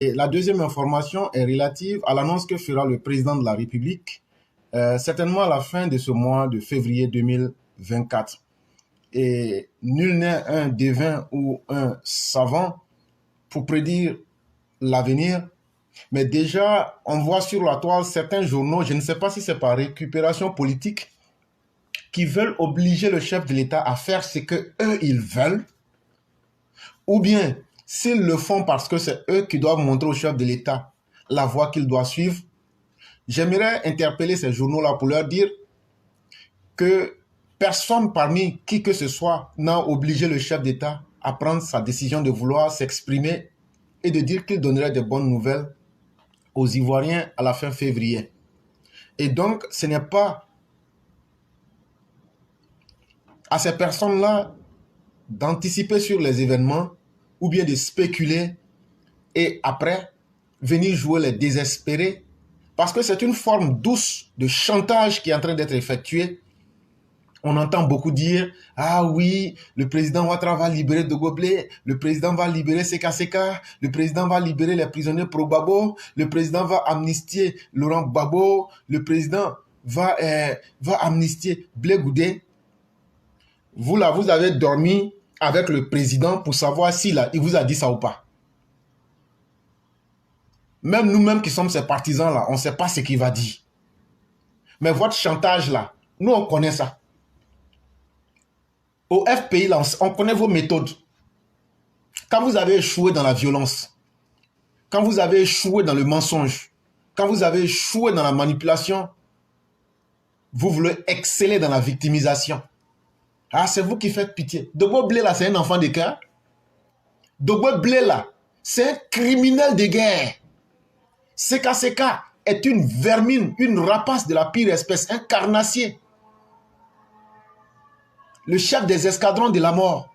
Et la deuxième information est relative à l'annonce que fera le président de la République, certainement à la fin de ce mois de février 2024. Et nul n'est un devin ou un savant pour prédire l'avenir. Mais déjà, on voit sur la toile certains journaux, je ne sais pas si c'est par récupération politique, qui veulent obliger le chef de l'État à faire ce que eux ils veulent, ou bien s'ils le font parce que c'est eux qui doivent montrer au chef de l'État la voie qu'il doit suivre. J'aimerais interpeller ces journaux-là pour leur dire que personne parmi qui que ce soit n'a obligé le chef d'État à prendre sa décision de vouloir s'exprimer et de dire qu'il donnerait de bonnes nouvelles aux Ivoiriens à la fin février. Et donc, ce n'est pas à ces personnes-là d'anticiper sur les événements ou bien de spéculer et après venir jouer les désespérés, parce que c'est une forme douce de chantage qui est en train d'être effectuée. On entend beaucoup dire « Ah oui, le président Ouattara va libérer Dogo Blé, le président va libérer Seka Seka, le président va libérer les prisonniers pro-Gbagbo, le président va amnistier Laurent Gbagbo, le président va amnistier Blé Goudé. » Vous là, vous avez dormi avec le président pour savoir s'il il vous a dit ça ou pas. Même nous-mêmes qui sommes ces partisans-là, on ne sait pas ce qu'il va dire. Mais votre chantage-là, nous on connaît ça. Au FPI, là, on connaît vos méthodes. Quand vous avez échoué dans la violence, quand vous avez échoué dans le mensonge, quand vous avez échoué dans la manipulation, vous voulez exceller dans la victimisation. Ah, c'est vous qui faites pitié. Dogo Blé, là, c'est un enfant de cœur. Dogo Blé, là, c'est un criminel de guerre. Seka Seka est une vermine, une rapace de la pire espèce, un carnassier. Le chef des escadrons de la mort,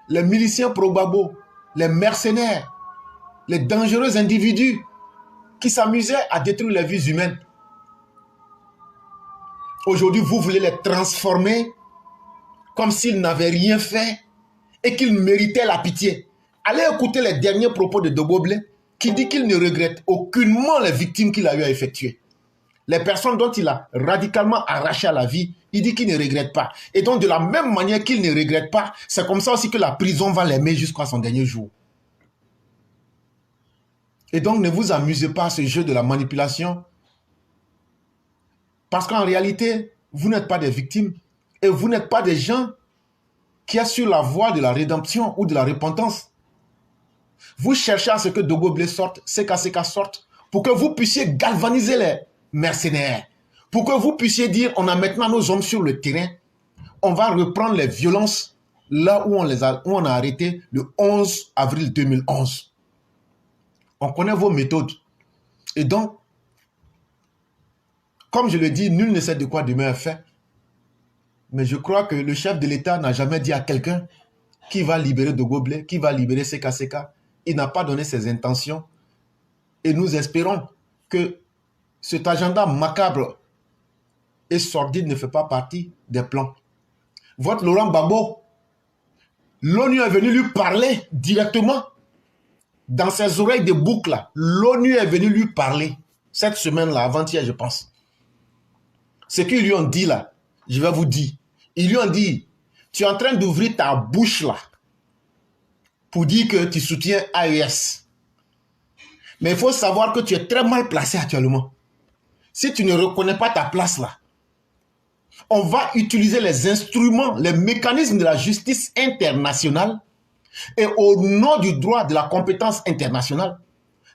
les miliciens pro-Gbagbo, les mercenaires, les dangereux individus qui s'amusaient à détruire les vies humaines. Aujourd'hui, vous voulez les transformer comme s'ils n'avaient rien fait et qu'ils méritaient la pitié. Allez écouter les derniers propos de Dogo Blé qui dit qu'il ne regrette aucunement les victimes qu'il a eu à effectuer. Les personnes dont il a radicalement arraché à la vie, il dit qu'il ne regrette pas. Et donc, de la même manière qu'il ne regrette pas, c'est comme ça aussi que la prison va l'aimer jusqu'à son dernier jour. Et donc, ne vous amusez pas à ce jeu de la manipulation. Parce qu'en réalité, vous n'êtes pas des victimes. Et vous n'êtes pas des gens qui sont sur la voie de la rédemption ou de la repentance. Vous cherchez à ce que Dogo Blé sorte, Seka Seka sorte, pour que vous puissiez galvaniser les mercenaires. Pour que vous puissiez dire, on a maintenant nos hommes sur le terrain, on va reprendre les violences là où on a arrêté le 11 avril 2011. On connaît vos méthodes. Et donc, comme je le dis, nul ne sait de quoi demain est fait. Mais je crois que le chef de l'État n'a jamais dit à quelqu'un qui va libérer Dogo Blé, qui va libérer Seka Seka. Il n'a pas donné ses intentions. Et nous espérons que cet agenda macabre et sordide ne fait pas partie des plans. Votre Laurent Gbagbo, l'ONU est venue lui parler directement. Dans ses oreilles de boucle, l'ONU est venue lui parler. Cette semaine-là, avant-hier, je pense. Ce qu'ils lui ont dit là, je vais vous dire. Ils lui ont dit, tu es en train d'ouvrir ta bouche là pour dire que tu soutiens AES. Mais il faut savoir que tu es très mal placé actuellement. Si tu ne reconnais pas ta place là, on va utiliser les instruments, les mécanismes de la justice internationale et au nom du droit de la compétence internationale,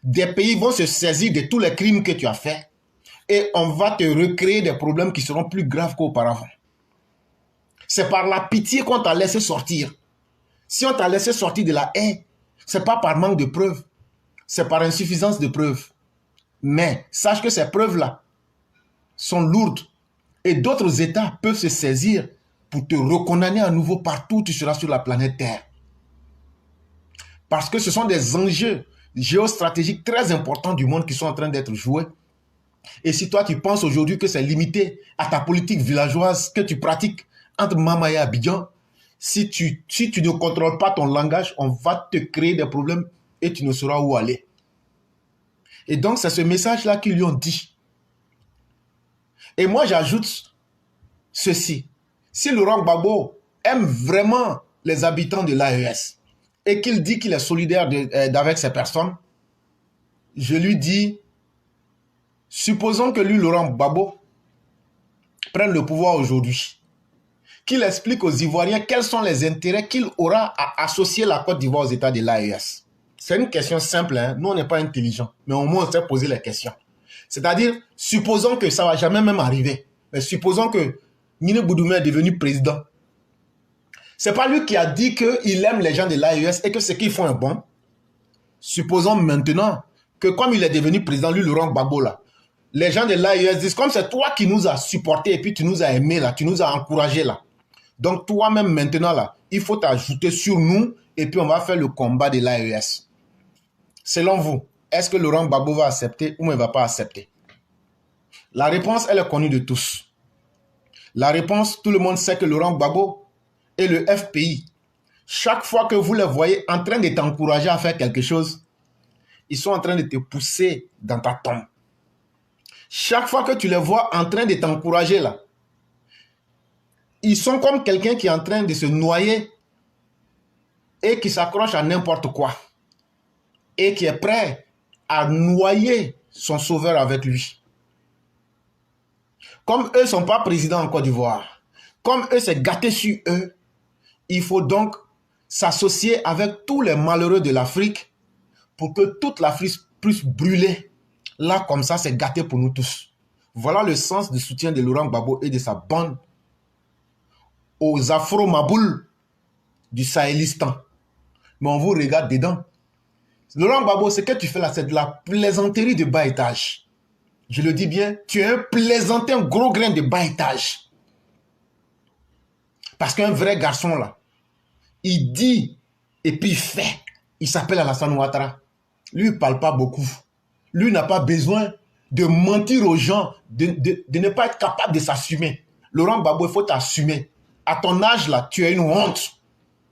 des pays vont se saisir de tous les crimes que tu as faits et on va te recréer des problèmes qui seront plus graves qu'auparavant. C'est par la pitié qu'on t'a laissé sortir. Si on t'a laissé sortir de la haine, ce n'est pas par manque de preuves, c'est par insuffisance de preuves. Mais sache que ces preuves-là sont lourdes et d'autres États peuvent se saisir pour te recondamner à nouveau partout où tu seras sur la planète Terre. Parce que ce sont des enjeux géostratégiques très importants du monde qui sont en train d'être joués. Et si toi tu penses aujourd'hui que c'est limité à ta politique villageoise que tu pratiques entre Mama et Abidjan, si tu ne contrôles pas ton langage, on va te créer des problèmes et tu ne sauras où aller. Et donc, c'est ce message-là qu'ils lui ont dit. Et moi, j'ajoute ceci. Si Laurent Gbagbo aime vraiment les habitants de l'AES et qu'il dit qu'il est solidaire avec ces personnes, je lui dis, supposons que lui, Laurent Gbagbo, prenne le pouvoir aujourd'hui, qu'il explique aux Ivoiriens quels sont les intérêts qu'il aura à associer la Côte d'Ivoire aux États de l'AES. C'est une question simple, hein? Nous on n'est pas intelligents, mais au moins on sait poser les questions. C'est-à-dire, supposons que ça ne va jamais même arriver, mais supposons que Nini Boudoumé est devenu président. Ce n'est pas lui qui a dit qu'il aime les gens de l'AES et que ce qu'ils font est bon. Supposons maintenant que comme il est devenu président, lui, Laurent Gbagbo, là, les gens de l'AES disent, comme c'est toi qui nous as supportés et puis tu nous as aimés, là, tu nous as encouragés, là. Donc toi-même maintenant, là, il faut t'ajouter sur nous et puis on va faire le combat de l'AES. Selon vous, est-ce que Laurent Gbagbo va accepter ou il ne va pas accepter? La réponse, elle est connue de tous. La réponse, tout le monde sait que Laurent Gbagbo et le FPI, chaque fois que vous les voyez en train de t'encourager à faire quelque chose, ils sont en train de te pousser dans ta tombe. Chaque fois que tu les vois en train de t'encourager là, ils sont comme quelqu'un qui est en train de se noyer et qui s'accroche à n'importe quoi et qui est prêt à noyer son sauveur avec lui. Comme eux ne sont pas présidents en Côte d'Ivoire, comme eux c'est gâté sur eux, il faut donc s'associer avec tous les malheureux de l'Afrique pour que toute l'Afrique puisse brûler. Là, comme ça, c'est gâté pour nous tous. Voilà le sens du soutien de Laurent Gbagbo et de sa bande aux Afro-Mabouls du Sahélistan. Mais on vous regarde dedans. Laurent Gbagbo, ce que tu fais là, c'est de la plaisanterie de bas étage. Je le dis bien, tu es un plaisantin gros grain de bas étage. Parce qu'un vrai garçon là, il dit et puis il fait. Il s'appelle Alassane Ouattara. Lui, il ne parle pas beaucoup. Lui n'a pas besoin de mentir aux gens, de ne pas être capable de s'assumer. Laurent Gbagbo, il faut t'assumer. À ton âge là, tu as une honte.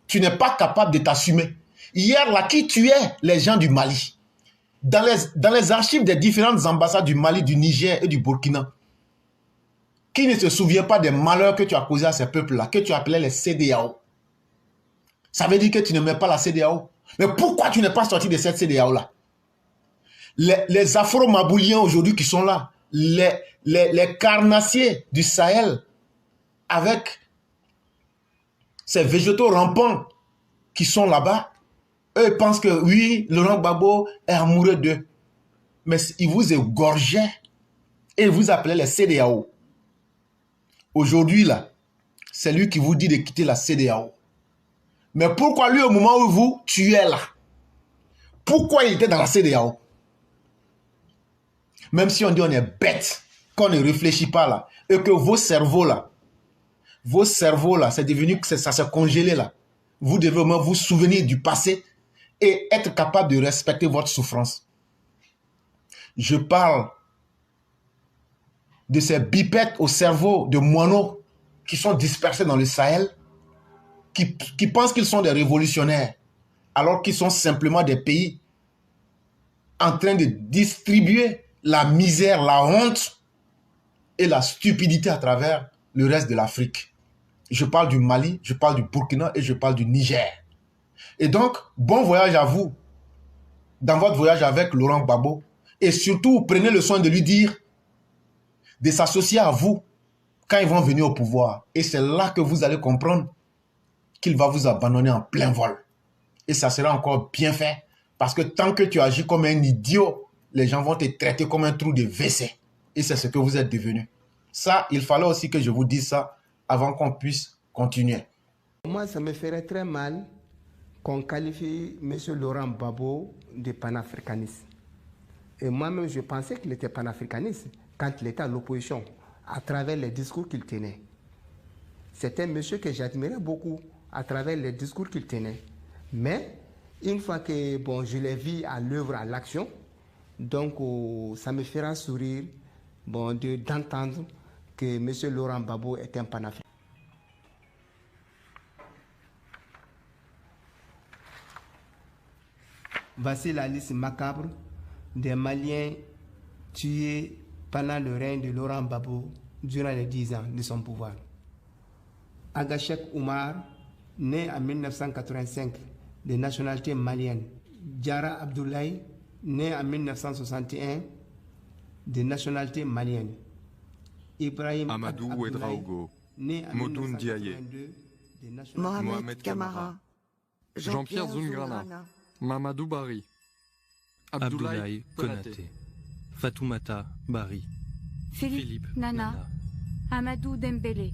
Tu n'es pas capable de t'assumer. Hier là, qui tuait les gens du Mali? Dans les archives des différentes ambassades du Mali, du Niger et du Burkina, qui ne se souvient pas des malheurs que tu as causés à ces peuples-là, que tu appelais les CEDEAO? Ça veut dire que tu n'aimais pas la CEDEAO. Mais pourquoi tu n'es pas sorti de cette CEDEAO-là? Les Afro-Mabouliens aujourd'hui qui sont là, les carnassiers du Sahel, avec ces végétaux rampants qui sont là-bas, eux pensent que oui, Laurent Gbagbo est amoureux d'eux. Mais il vous égorgeait et vous appelez les CEDEAO. Aujourd'hui, là, c'est lui qui vous dit de quitter la CEDEAO. Mais pourquoi lui, au moment où vous tuez là? Pourquoi il était dans la CEDEAO? Même si on dit on est bête, qu'on ne réfléchit pas là, et que vos cerveaux là, c'est devenu, ça s'est congelé là. Vous devez au moins vous souvenir du passé et être capable de respecter votre souffrance. Je parle de ces bipèdes au cerveau de moineaux qui sont dispersés dans le Sahel, qui pensent qu'ils sont des révolutionnaires, alors qu'ils sont simplement des pays en train de distribuer la misère, la honte et la stupidité à travers le reste de l'Afrique. Je parle du Mali, je parle du Burkina et je parle du Niger. Et donc, bon voyage à vous dans votre voyage avec Laurent Gbagbo. Et surtout, prenez le soin de lui dire de s'associer à vous quand ils vont venir au pouvoir. Et c'est là que vous allez comprendre qu'il va vous abandonner en plein vol. Et ça sera encore bien fait. Parce que tant que tu agis comme un idiot, les gens vont te traiter comme un trou de WC. Et c'est ce que vous êtes devenu. Ça, il fallait aussi que je vous dise ça avant qu'on puisse continuer. Moi, ça me ferait très mal qu'on qualifie M. Laurent Gbagbo de panafricaniste. Et moi-même, je pensais qu'il était panafricaniste quand il était à l'opposition, à travers les discours qu'il tenait. C'était un monsieur que j'admirais beaucoup à travers les discours qu'il tenait. Mais une fois que je l'ai vu à l'œuvre, à l'action, donc ça me fera sourire d'entendre que M. Laurent Gbagbo est un panafricaniste. Voici la liste macabre des Maliens tués pendant le règne de Laurent Gbagbo durant les 10 ans de son pouvoir. Agachek Oumar, né en 1985 de nationalité malienne. Diarra Abdoulaye, né en 1961 de nationalité malienne. Ibrahim Amadou Abdoulaye, Ouedraogo, né en Modoun Diaye, 1982 de nationalité Mohamed Camara, Jean-Pierre Zoungrana, Mamadou Bari, Abdoulaye Konaté, Fatoumata Bari, Philippe Nana, Amadou Dembélé,